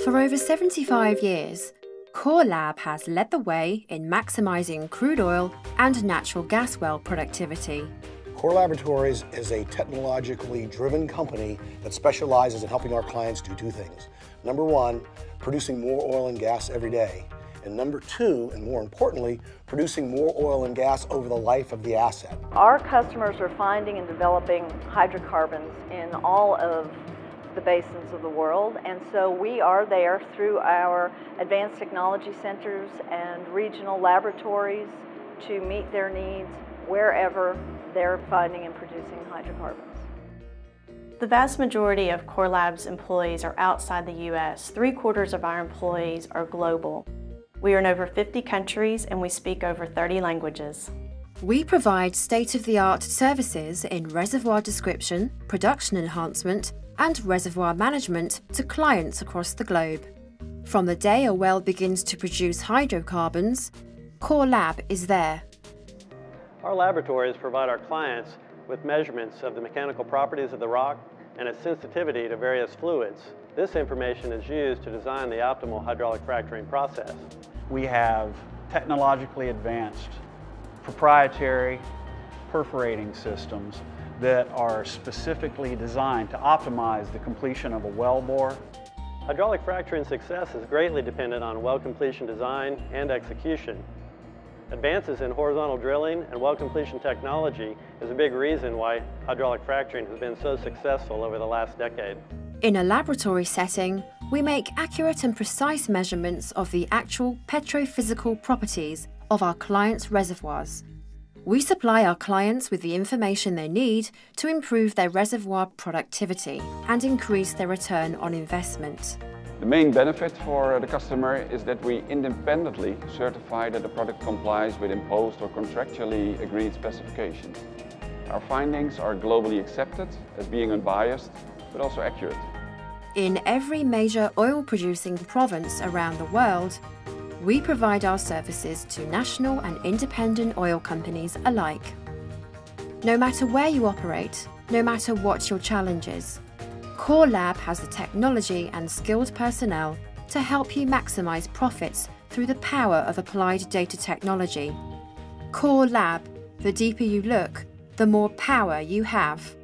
For over 75 years, Core Lab has led the way in maximising crude oil and natural gas well productivity. Core Laboratories is a technologically driven company that specializes in helping our clients do two things. Number one, producing more oil and gas every day. And number two, and more importantly, producing more oil and gas over the life of the asset. Our customers are finding and developing hydrocarbons in all of the basins of the world, and so we are there through our advanced technology centers and regional laboratories to meet their needs wherever they're finding and producing hydrocarbons. The vast majority of Core Lab's employees are outside the U.S. 3/4 of our employees are global. We are in over 50 countries and we speak over 30 languages. We provide state-of-the-art services in reservoir description, production enhancement, and reservoir management to clients across the globe. From the day a well begins to produce hydrocarbons, Core Lab is there. Our laboratories provide our clients with measurements of the mechanical properties of the rock and its sensitivity to various fluids. This information is used to design the optimal hydraulic fracturing process. We have technologically advanced proprietary perforating systems that are specifically designed to optimize the completion of a well bore. Hydraulic fracturing success is greatly dependent on well completion design and execution. Advances in horizontal drilling and well completion technology is a big reason why hydraulic fracturing has been so successful over the last decade. In a laboratory setting, we make accurate and precise measurements of the actual petrophysical properties of our clients' reservoirs. We supply our clients with the information they need to improve their reservoir productivity and increase their return on investment. The main benefit for the customer is that we independently certify that the product complies with imposed or contractually agreed specifications. Our findings are globally accepted as being unbiased, but also accurate. In every major oil-producing province around the world, we provide our services to national and independent oil companies alike. No matter where you operate, no matter what your challenge is, Core Lab has the technology and skilled personnel to help you maximize profits through the power of applied data technology. Core Lab, the deeper you look, the more power you have.